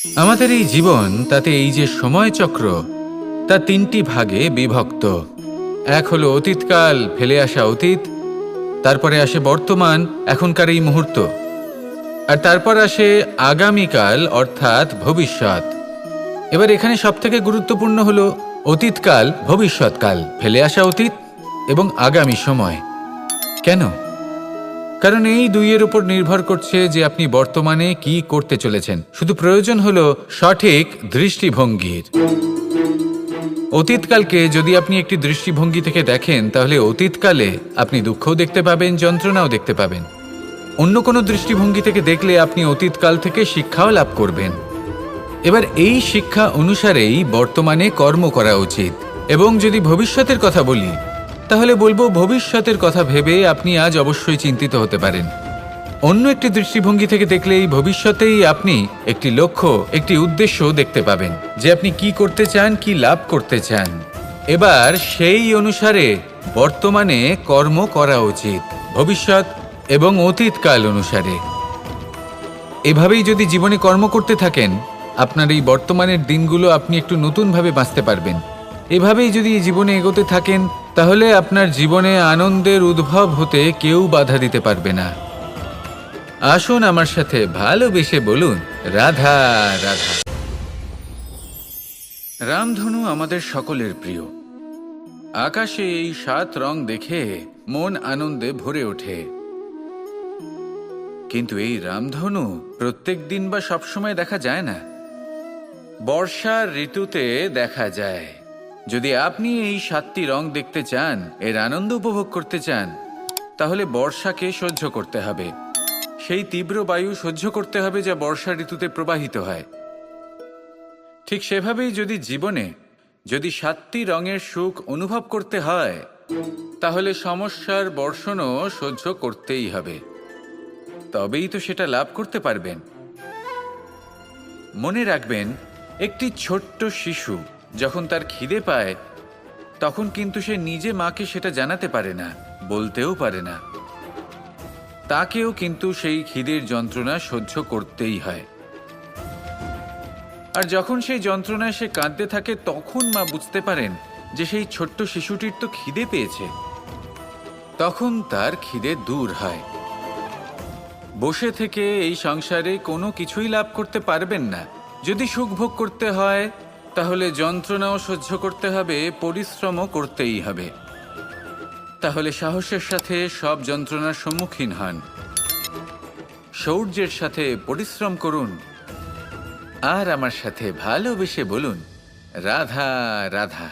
আমাদের এই জীবন, তাতে এই যে সময়চক্র, তা তিনটি ভাগে বিভক্ত। এক হলো অতীতকাল, ফেলে আসা অতীত। তারপরে আসে বর্তমান, এখনকার এই মুহূর্ত। আর তারপর আসে আগামীকাল, অর্থাৎ ভবিষ্যৎ। এবার এখানে সবথেকে গুরুত্বপূর্ণ হলো অতীতকাল, ভবিষ্যৎকাল, ফেলে আসা অতীত এবং আগামী সময়। কেন? কারণ এই দুইয়ের উপর নির্ভর করছে যে আপনি বর্তমানে কি করতে চলেছেন। শুধু প্রয়োজন হলো সঠিক দৃষ্টিভঙ্গির। অতীতকালকে যদি আপনি একটি দৃষ্টিভঙ্গি থেকে দেখেন, তাহলে অতীতকালে আপনি দুঃখও দেখতে পাবেন, যন্ত্রণাও দেখতে পাবেন। অন্য কোনো দৃষ্টিভঙ্গি থেকে দেখলে আপনি অতীতকাল থেকে শিক্ষাও লাভ করবেন। এবার এই শিক্ষা অনুসারেই বর্তমানে কর্ম করা উচিত। এবং যদি ভবিষ্যতের কথা বলি, তাহলে বলবো ভবিষ্যতের কথা ভেবে আপনি আজ অবশ্যই চিন্তিত হতে পারেন। অন্য একটি দৃষ্টিভঙ্গি থেকে দেখলে এই ভবিষ্যতেই আপনি একটি লক্ষ্য, একটি উদ্দেশ্য দেখতে পাবেন, যে আপনি কি করতে চান, কি লাভ করতে চান। এবার সেই অনুসারে বর্তমানে কর্ম করা উচিত, ভবিষ্যৎ এবং অতীতকাল অনুসারে। এভাবেই যদি জীবনে কর্ম করতে থাকেন, আপনার এই বর্তমানের দিনগুলো আপনি একটু নতুনভাবে বাঁচতে পারবেন। এভাবেই যদি জীবনে এগোতে থাকেন, তাহলে আপনার জীবনে আনন্দের উদ্ভব হতে কেউ বাধা দিতে পারবে না। আসুন আমার সাথে ভালোবেসে বলুন, রাধা রাধা। রামধনু আমাদের সকলের প্রিয়। আকাশে এই 7 রং দেখে মন আনন্দে ভরে ওঠে। কিন্তু এই রামধনু প্রত্যেক দিন বা সবসময় দেখা যায় না। বর্ষার ঋতুতে দেখা যায়। যদি আপনি এই 7টি রং দেখতে চান, এর আনন্দ উপভোগ করতে চান, তাহলে বর্ষাকে সহ্য করতে হবে। সেই তীব্র বায়ু সহ্য করতে হবে যা বর্ষা ঋতুতে প্রবাহিত হয়। ঠিক সেভাবেই যদি জীবনে 7টি রঙের সুখ অনুভব করতে হয়, তাহলে সমস্যার বর্ষণও সহ্য করতেই হবে। তবেই তো সেটা লাভ করতে পারবেন। মনে রাখবেন, একটি ছোট্ট শিশু যখন তার খিদে পায়, তখন কিন্তু সে নিজে মাকে সেটা জানাতে পারে না, বলতেও পারে না। তাকেও কিন্তু সেই খিদের যন্ত্রণা সহ্য করতেই হয়। আর যখন সেই যন্ত্রণায় সে কাঁদতে থাকে, তখন মা বুঝতে পারেন যে সেই ছোট্ট শিশুটির তো খিদে পেয়েছে। তখন তার খিদে দূর হয়। বসে থেকে এই সংসারে কোনো কিছুই লাভ করতে পারবেন না। যদি সুখ ভোগ করতে হয়, তাহলে যন্ত্রণাও সহ্য করতে হবে, পরিশ্রমও করতেই হবে। তাহলে সাহসের সাথে সব যন্ত্রণার সম্মুখীন হন, শৌর্যের সাথে পরিশ্রম করুন, আর আমার সাথে ভালোবেসে বলুন, রাধা রাধা।